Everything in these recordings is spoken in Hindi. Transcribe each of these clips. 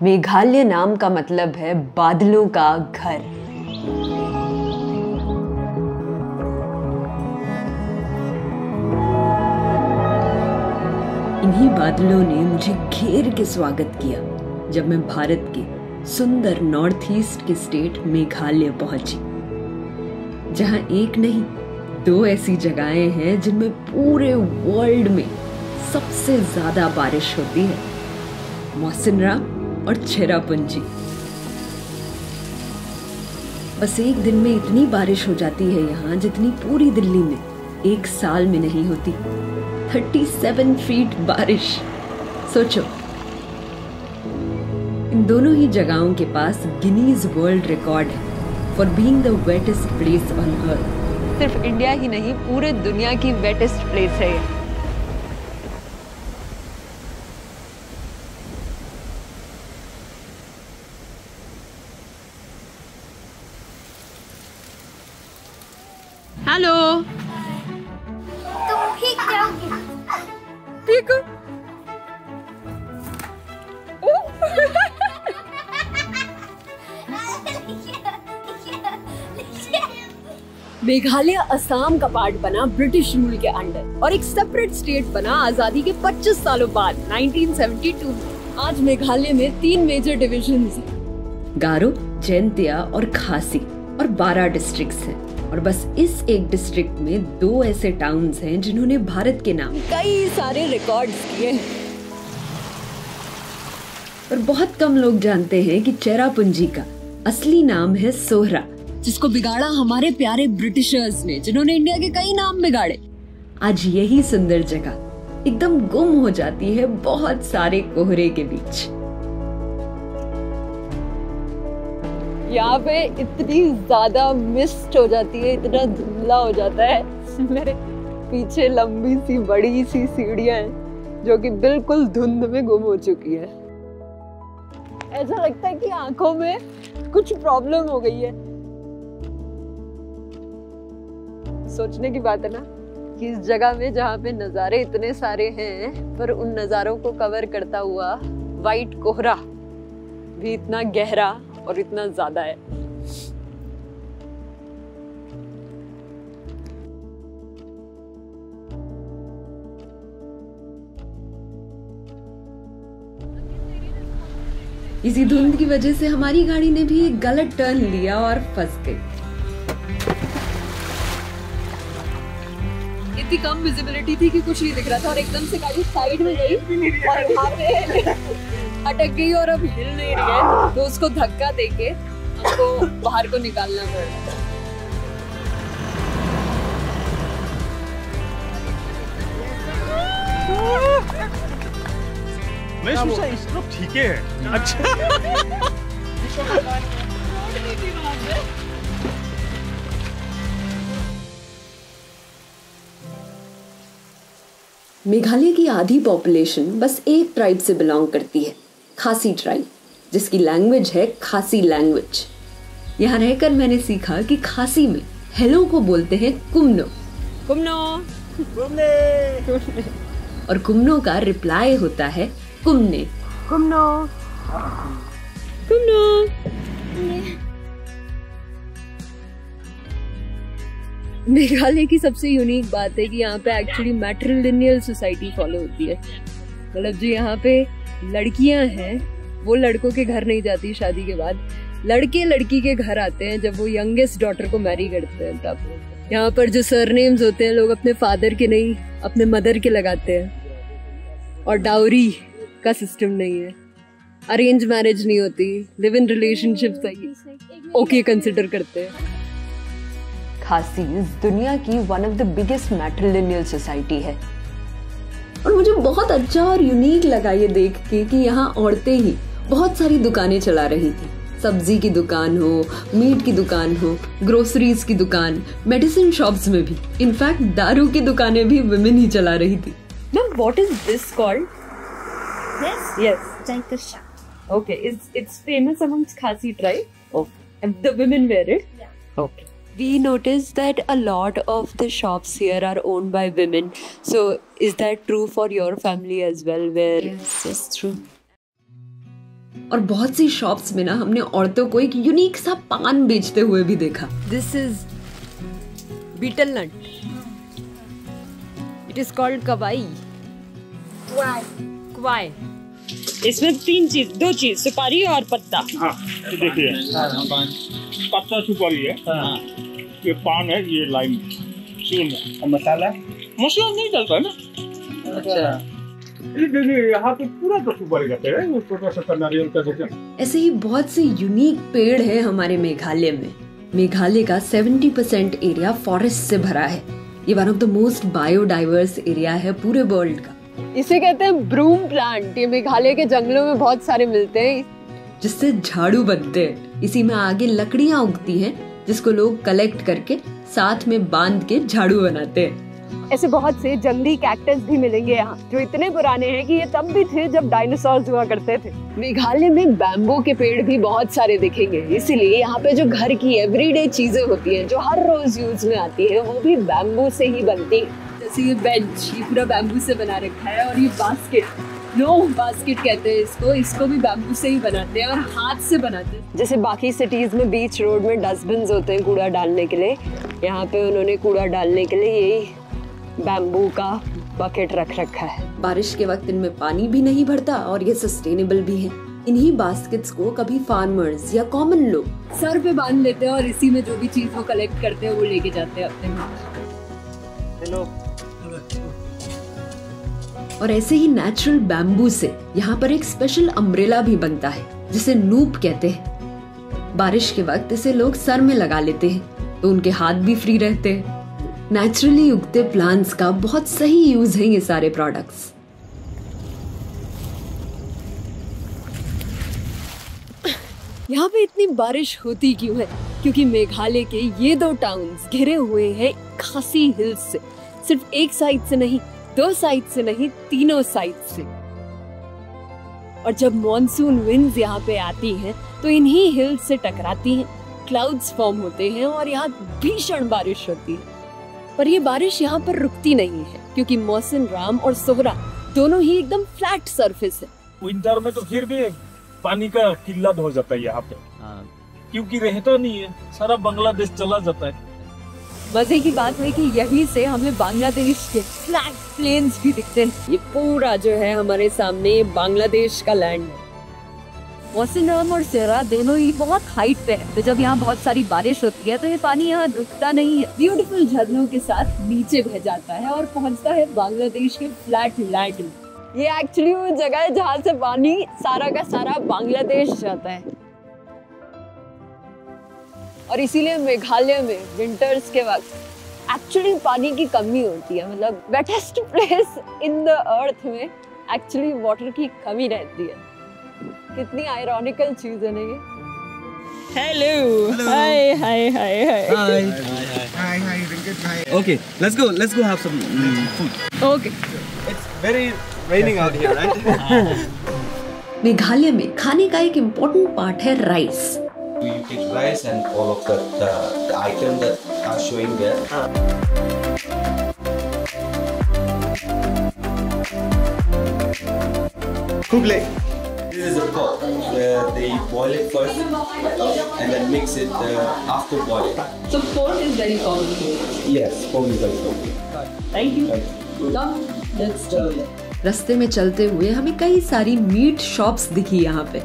मेघालय नाम का मतलब है बादलों का घर। इन्हीं बादलों ने मुझे घेर के स्वागत किया जब मैं भारत के सुंदर नॉर्थ ईस्ट के स्टेट मेघालय पहुंची, जहां एक नहीं दो ऐसी जगहें हैं जिनमें पूरे वर्ल्ड में सबसे ज्यादा बारिश होती है, मौसिनराम और चेरापूंजी। बस एक दिन में इतनी बारिश हो जाती है यहाँ जितनी पूरी दिल्ली में एक साल में नहीं होती। 37 फीट बारिश, सोचो। इन दोनों ही जगहों के पास गिनीज वर्ल्ड रिकॉर्ड है for being the wettest place on earth. सिर्फ इंडिया ही नहीं, पूरे दुनिया की वेटेस्ट प्लेस है ये। हेलो, तुम भीग जाओगी। ठीक है। मेघालय असम का पार्ट बना ब्रिटिश रूल के अंडर और एक सेपरेट स्टेट बना आजादी के 25 सालों बाद 1972 में। आज मेघालय में 3 मेजर डिविजन्स हैं, गारो, जैंतिया और खासी, और 12 डिस्ट्रिक्ट्स हैं। और बस इस एक डिस्ट्रिक्ट में 2 ऐसे टाउन्स हैं जिन्होंने भारत के नाम कई सारे रिकॉर्ड्स किए हैं। और बहुत कम लोग जानते हैं कि चेरापूंजी का असली नाम है सोहरा, जिसको बिगाड़ा हमारे प्यारे ब्रिटिशर्स ने, जिन्होंने इंडिया के कई नाम बिगाड़े। आज यही सुंदर जगह एकदम गुम हो जाती है बहुत सारे कोहरे के बीच। यहाँ पे इतनी ज्यादा मिस्ट हो जाती है, इतना धुंधला हो जाता है। मेरे पीछे लंबी सी बड़ी सी सीढ़ियां हैं जो कि बिल्कुल धुंध में गुम हो चुकी है। ऐसा लगता है कि आंखों में कुछ प्रॉब्लम हो गई है। सोचने की बात है ना कि इस जगह में जहाँ पे नज़ारे इतने सारे हैं, पर उन नज़ारों को कवर करता हुआ वाइट कोहरा भी इतना गहरा और इतना ज्यादा है। इसी धुंध की वजह से हमारी गाड़ी ने भी एक गलत टर्न लिया और फंस गई। इतनी कम विजिबिलिटी थी कि कुछ नहीं दिख रहा था और एकदम से गाड़ी साइड में गई और वहां पे अटक गई और अब हिल नहीं रही है, तो उसको धक्का देके हमको बाहर को निकालना पड़ा। मैं सोचा इस तरफ ठीक है। अच्छा। मेघालय की आधी पॉपुलेशन बस एक ट्राइब से बिलोंग करती है, खासी ट्राइब, जिसकी लैंग्वेज है खासी लैंग्वेज। यहाँ रहकर मैंने सीखा कि खासी में हेलो को बोलते हैं कुमनो, कुमनो, कुमने, और कुमनो का रिप्लाई होता है कुमने, कुमनो, कुमनो। मेघालय की सबसे यूनिक बात है कि यहाँ पे एक्चुअली मैट्रिलिनियल सोसाइटी फॉलो होती है। मतलब जो यहाँ पे लड़कियां हैं वो लड़कों के घर नहीं जाती शादी के बाद, लड़के लड़की के घर आते हैं जब वो यंगेस्ट डॉटर को मैरी करते हैं। तब यहाँ पर जो सरनेम्स होते हैं लोग अपने फादर के नहीं अपने मदर के लगाते हैं, और डाउरी का सिस्टम नहीं है, अरेंज मैरिज नहीं होती, लिव इन रिलेशनशिप सही ओके कंसिडर करते हैं। खासीज दुनिया की one of the biggest matrilineal society है और मुझे बहुत अच्छा और यूनिक लगा ये देख के कि यहाँ औरतें ही बहुत सारी दुकानें चला रही थी। सब्जी की दुकान हो, मीट की दुकान हो, ग्रोसरीज की दुकान, मेडिसिन शॉप्स में भी, इनफैक्ट दारू की दुकानें भी वुमेन ही चला रही थी। Now what is this called? This? Yes. Jaikasha. Okay, it's famous amongst Khasi tribe. Okay. And the women wear it? Yeah. Okay. We noticed that a lot of the shops here are owned by women. So is that true for your family as well? Where Yes, it's true. और बहुत सी शॉप्स में ना हमने औरतों को एक यूनिक सा पान बेचते हुए भी देखा। This is betel nut, it is called kwai. Kwai. इसमें दो चीज, सुपारी और पत्ता। हाँ, तो देखिए पत्ता सुपारी है, ये पान है, ये लाइम चून है। मसाला नहीं डलता है ना। अच्छा, यहाँ पे पूरा तो सुपारी रहते हैं, वो छोटा सा नारियल का जैसे। ऐसे ही बहुत से यूनिक पेड़ हैं हमारे मेघालय में। मेघालय का 70% एरिया फॉरेस्ट से भरा है। ये one of the most biodiverse area है पूरे वर्ल्ड का। इसे कहते हैं ब्रूम प्लांट। ये मेघालय के जंगलों में बहुत सारे मिलते हैं, जिससे झाड़ू बनते हैं। इसी में आगे लकड़ियाँ उगती हैं, जिसको लोग कलेक्ट करके साथ में बांध के झाड़ू बनाते हैं। ऐसे बहुत से जंगली कैक्टस भी मिलेंगे यहाँ, जो इतने पुराने हैं कि ये तब भी थे जब डायनासोर्स हुआ करते थे। मेघालय में बैम्बू के पेड़ भी बहुत सारे दिखेंगे, इसीलिए यहाँ पे जो घर की एवरीडे चीजें होती हैं, जो हर रोज यूज में आती है, वो भी बैम्बू से ही बनती है। जैसे ये बेंच, ये पूरा बैम्बू से बना रखा है, और ये बास्केट, बास्केट कहते हैं इसको भी बैम्बू से ही बनाते हैं और हाथ से बनाते हैं। जैसे बाकी सिटीज में बीच रोड में डस्टबिन होते हैं कूड़ा डालने के लिए, यहाँ पे उन्होंने कूड़ा डालने के लिए यही बैम्बू का बकेट रख रखा है। बारिश के वक्त इनमें पानी भी नहीं भरता और ये सस्टेनेबल भी है। इन्हीं बास्केट्स को कभी फार्मर्स या कॉमन लोग सर पे बांध लेते हैं और इसी में जो भी चीज वो कलेक्ट करते हैं वो लेके जाते हैं अपने घर। हेलो। और ऐसे ही नेचुरल बैम्बू से यहाँ पर एक स्पेशल अम्ब्रेला भी बनता है, जिसे नूप कहते हैं। बारिश के वक्त इसे लोग सर में लगा लेते हैं, तो उनके हाथ भी फ्री रहते हैं। नेचुरली उगते प्लांट्स का बहुत सही यूज है ये सारे प्रोडक्ट्स। यहाँ पे इतनी बारिश होती क्यों है? क्योंकि मेघालय के ये दो टाउन्स घिरे हुए हैं खासी हिल्स से। सिर्फ एक साइड से नहीं, दो साइड से नहीं, तीनों साइड से। और जब मॉनसून विंड्स यहाँ पे आती हैं, तो इन्हीं हिल्स से टकराती हैं, क्लाउड्स फॉर्म होते हैं और यहाँ भीषण बारिश होती है। पर ये बारिश यहाँ पर रुकती नहीं है, क्योंकि मौसम राम और सोहरा दोनों ही एकदम फ्लैट सरफेस है। विंटर में तो फिर भी पानी का किल्लत हो जाता है यहाँ पे, क्योंकि रहता नहीं है, सारा बांग्लादेश चला जाता है। मजे की बात है कि यहीं से हमें बांग्लादेश के फ्लैट प्लेन्स भी दिखते हैं। ये पूरा जो है हमारे सामने बांग्लादेश का लैंड है। मौसम और सेरा दोनों ही बहुत हाइट पे है, तो जब यहाँ बहुत सारी बारिश होती है तो ये पानी यहाँ रुकता नहीं है, ब्यूटीफुल झरनों के साथ नीचे बह जाता है और पहुँचता है बांग्लादेश के फ्लैट लैंड में। ये एक्चुअली वो जगह है जहाँ से पानी सारा का सारा बांग्लादेश जाता है। और इसीलिए मेघालय में विंटर्स के वक्त एक्चुअली पानी की कमी होती है। मतलब wettest place in the earth में एक्चुअली वाटर की कमी रहती है। कितनी आयरॉनिकल चीज है ना ये। Hello, hi hi hi hi Hi, Rinket. Hi. Okay, let's go have some food. Okay. It's very raining out here, right? Meghalaya में खाने का एक इम्पोर्टेंट पार्ट है rice. You take rice and all of the items that are showing there. Kuble. This is a pot where they boil it first and then mix it after boiling. So pork is very common. Yes, pork is very common. Thank you. Let's do it. रास्ते में चलते हुए हमें कई सारी मीट शॉप्स दिखी यहाँ पे,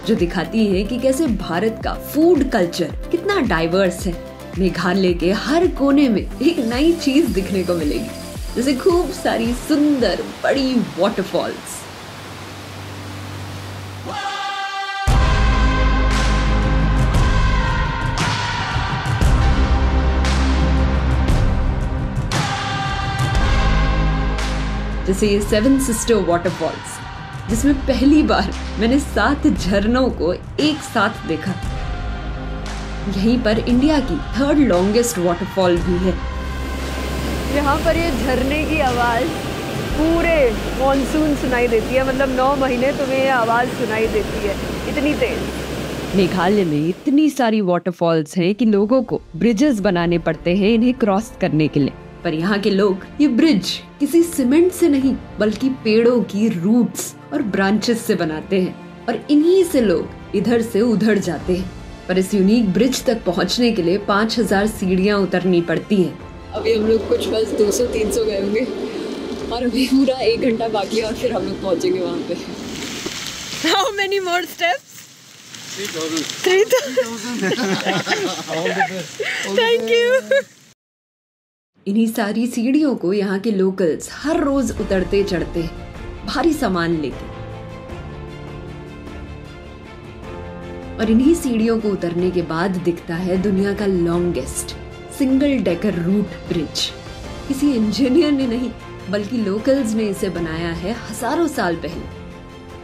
जो दिखाती है कि कैसे भारत का फूड कल्चर कितना डाइवर्स है। मेघालय के हर कोने में एक नई चीज दिखने को मिलेगी, जैसे खूब सारी सुंदर बड़ी वाटरफॉल्स। जैसे ये 7 सिस्टर वाटरफॉल्स, जिसमें पहली बार मैंने 7 झरनों को एक साथ देखा। यहीं पर इंडिया की 3rd लॉन्गेस्ट वाटरफॉल भी है। यहाँ पर ये झरने की आवाज पूरे मॉनसून सुनाई देती है। मतलब 9 महीने तुम्हें ये आवाज सुनाई देती है, इतनी तेज। मेघालय में इतनी सारी वाटरफॉल्स हैं कि लोगों को ब्रिजेस बनाने पड़ते हैं इन्हें क्रॉस करने के लिए। पर यहाँ के लोग ये ब्रिज किसी सीमेंट से नहीं, बल्कि पेड़ों की रूट्स और ब्रांचेस से बनाते हैं। और इन्हीं से लोग इधर से उधर जाते हैं। पर इस यूनिक ब्रिज तक पहुंचने के लिए 5000 सीढ़ियां उतरनी पड़ती हैं। अभी हम लोग कुछ बस 200-300 गए होंगे और अभी पूरा 1 घंटा बाकी है और फिर हम लोग पहुंचेंगे वहां पे। How many more steps? 3000. Thank you. इन्हीं सारी सीढ़ियों को यहाँ के लोकल्स हर रोज उतरते चढ़ते हैं भारी सामान लेके। और इन्हीं सीढ़ियों को उतरने के बाद दिखता है दुनिया का longest single decker route bridge. किसी इंजीनियर ने नहीं बल्कि लोकल्स ने इसे बनाया है हजारों साल पहले।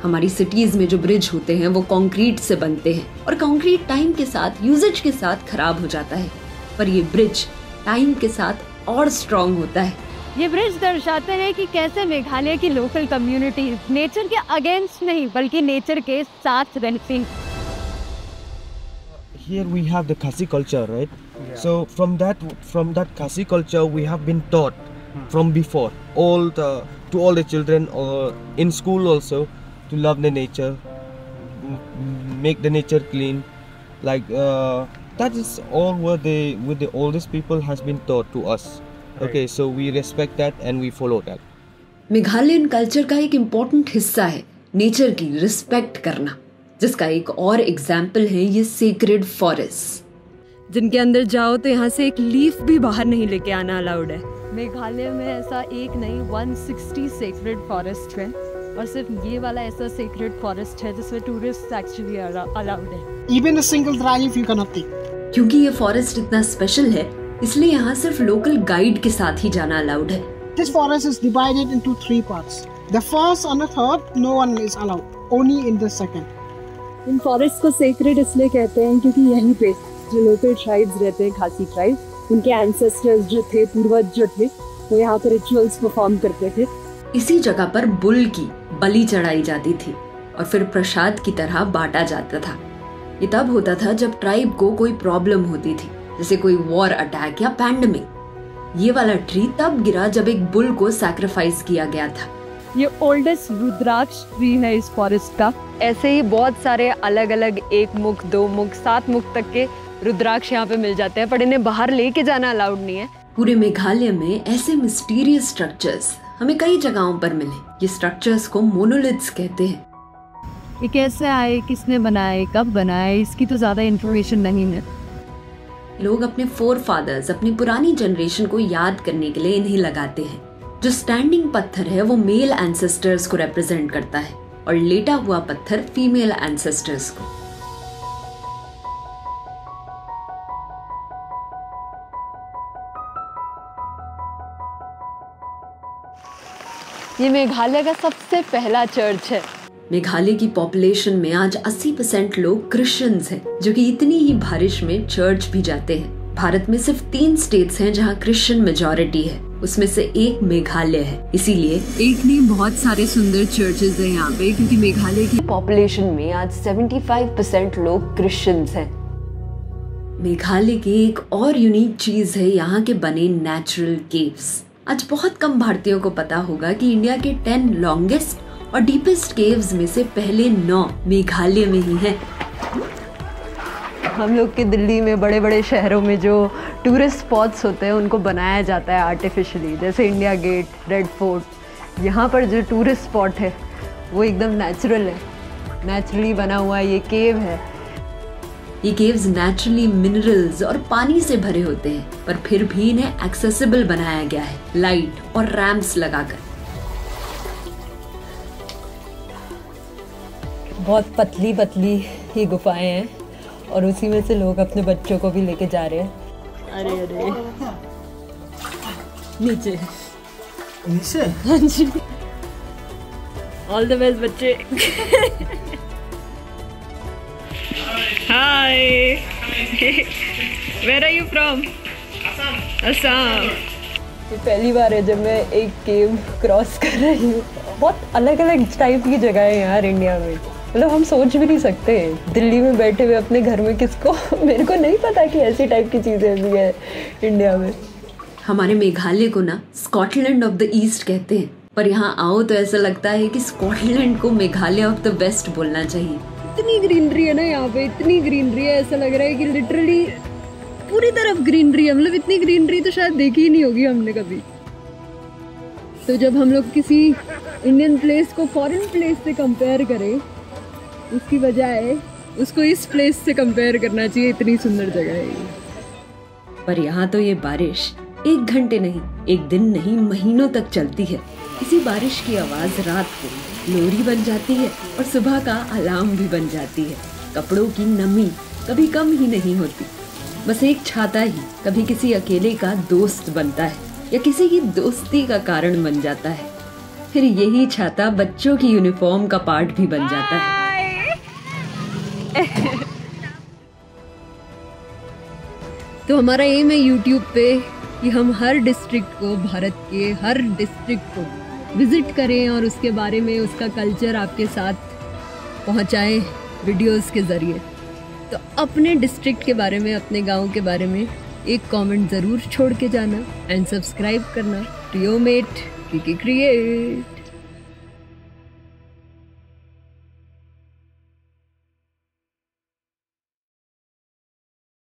हमारी सिटीज में जो ब्रिज होते हैं वो कंक्रीट से बनते हैं और कंक्रीट टाइम के साथ यूजेज के साथ खराब हो जाता है, पर ये ब्रिज टाइम के साथ और स्ट्रॉन्ग होता है। ये ब्रिज दर्शाते हैं कि कैसे मेघालय की लोकल कम्युनिटी नेचर के अगेंस्ट नहीं बल्कि नेचर के साथ रहती है। Here we have the Khasi culture, right? Yeah. So from that Khasi culture we have been taught from before to all the children or in school also to love the nature, make the nature clean. Like that is all what the oldest people has been taught to us. Right. Okay, so we respect that and we follow that. Meghalayan culture का एक इम्पोर्टेंट हिस्सा है नेचर की रिस्पेक्ट करना, जिसका एक और एग्जाम्पल है ये सेक्रेड फॉरेस्ट, जिनके अंदर जाओ तो यहाँ से एक लीफ भी बाहर नहीं लेके आना अलाउड है। मेघालय में ऐसा एक नहीं 160 सेक्रेड फॉरेस्ट है और सिर्फ ये वाला ऐसा सेक्रेड फॉरेस्ट है जिसमें टूरिस्ट एक्चुअली अलाउड है। Even a single drive you cannot take. क्योंकि ये फॉरेस्ट इतना स्पेशल है इसलिए यहाँ सिर्फ लोकल गाइड के साथ ही जाना अलाउड है। This forest is divided into 3 parts. The first and the third, no one is allowed. Only in the second. In forest को सेक्रेड इसलिए कहते हैं क्योंकि यहीं पे जो लोकल ट्राइब्स रहते हैं, खासी ट्राइब, उनके एंसेस्टर्स जो थे, पूर्वज जो थे, वो यहाँ पे रिचुअल्स परफॉर्म करते थे। इसी जगह पर बुल की बलि चढ़ाई जाती थी और फिर प्रसाद की तरह बांटा जाता था। ये तब होता था जब ट्राइब को कोई प्रॉब्लम होती थी, जैसे कोई वॉर अटैक या पैंडेमिक। ये वाला ट्री तब गिरा जब एक बुल को सैक्रिफाइस किया गया था। ये ओल्डेस्ट रुद्राक्ष ट्री है इस फॉरेस्ट का। ऐसे ही बहुत सारे अलग अलग 1 मुख, 2 मुख, 7 मुख तक के रुद्राक्ष यहाँ पे मिल जाते हैं, पर इन्हें बाहर लेके जाना अलाउड नहीं है। पूरे मेघालय में ऐसे मिस्टीरियस स्ट्रक्चर्स हमें कई जगहों पर मिले। ये स्ट्रक्चर्स को मोनोलिथ्स कहते हैं। ये कैसे आए, किसने बनाए, कब बनाए, इसकी तो ज्यादा इन्फॉर्मेशन नहीं है। लोग अपने फोरफादर्स, अपनी पुरानी जनरेशन को याद करने के लिए इन्हें लगाते हैं। जो स्टैंडिंग पत्थर है वो मेल एंसेस्टर्स को रिप्रेजेंट करता है और लेटा हुआ पत्थर फीमेल एंसेस्टर्स को। ये मेघालय का सबसे पहला चर्च है। मेघालय की पॉपुलेशन में आज 80% लोग क्रिश्चियंस हैं, जो कि इतनी ही बारिश में चर्च भी जाते हैं। भारत में सिर्फ 3 स्टेट्स हैं जहां क्रिश्चियन मेजॉरिटी है, उसमें से एक मेघालय है। इसीलिए एक नहीं बहुत सारे सुंदर चर्चेज हैं यहाँ पे, क्योंकि मेघालय की पॉपुलेशन में आज 75% लोग क्रिश्चियंस हैं। मेघालय की एक और यूनिक चीज है यहाँ के बने नेचुरल केव्स। आज बहुत कम भारतीयों को पता होगा कि इंडिया के 10 लॉन्गेस्ट और डीपेस्ट केव्स में से पहले 9 मेघालय में ही हैं। हम लोग के दिल्ली में बड़े बड़े शहरों में जो टूरिस्ट स्पॉट्स होते हैं उनको बनाया जाता है आर्टिफिशियली, जैसे इंडिया गेट, रेड फोर्ट। यहाँ पर जो टूरिस्ट स्पॉट है वो एकदम नेचुरल है, नेचुरली बना हुआ ये केव है। ये केव्स नेचुरली मिनरल्स और पानी से भरे होते हैं, पर फिर भी इन्हें एक्सेसिबल बनाया गया है लाइट और रैंप्स लगाकर। बहुत पतली पतली ये गुफाएं हैं और उसी में से लोग अपने बच्चों को भी लेके जा रहे हैं। अरे अरे नीचे नीचे, हाँ जी। ऑल द बेस्ट बच्चे। Hi, where are you from? Assam. ये पहली बार है जब मैं एक केव क्रॉस कर रही हूँ। बहुत अलग अलग टाइप की जगह है यार इंडिया में, मतलब हम सोच भी नहीं सकते। दिल्ली में बैठे हुए अपने घर में किसको मेरे को नहीं पता कि ऐसी टाइप की चीज़ें भी है इंडिया में। हमारे मेघालय को ना स्कॉटलैंड ऑफ द ईस्ट कहते हैं, पर यहाँ आओ तो ऐसा लगता है कि स्कॉटलैंड को मेघालय ऑफ द वेस्ट बोलना चाहिए। इतनी ग्रीनरी है ना यहाँ पे, इतनी ग्रीनरी है, ऐसा लग रहा है कि लिटरली पूरी तरफ ग्रीनरी है। मतलब इतनी ग्रीनरी तो शायद देखी ही नहीं होगी हमने कभी। तो जब हम लोग किसी इंडियन प्लेस को फॉरेन प्लेस से कंपेयर करें, उसकी बजाय उसको इस प्लेस से कंपेयर करना चाहिए। इतनी सुंदर जगह है ये। पर यहाँ तो ये बारिश 1 घंटे नहीं, 1 दिन नहीं, महीनों तक चलती है। इसी बारिश की आवाज़ रात को लोरी बन जाती है और सुबह का अलार्म भी बन जाती है। कपड़ों की नमी कभी कम ही नहीं होती। बस एक छाता ही कभी किसी अकेले का दोस्त बनता है या किसी की दोस्ती का कारण बन जाता है। फिर यही छाता बच्चों की यूनिफॉर्म का पार्ट भी बन जाता है। तो हमारा एम है YouTube पे कि हम हर डिस्ट्रिक्ट को, भारत के हर डिस्ट्रिक्ट को विजिट करें और उसके बारे में, उसका कल्चर आपके साथ पहुंचाएं वीडियोस के ज़रिए। तो अपने डिस्ट्रिक्ट के बारे में, अपने गांव के बारे में एक कमेंट ज़रूर छोड़ के जाना एंड सब्सक्राइब करना। To your mate, create.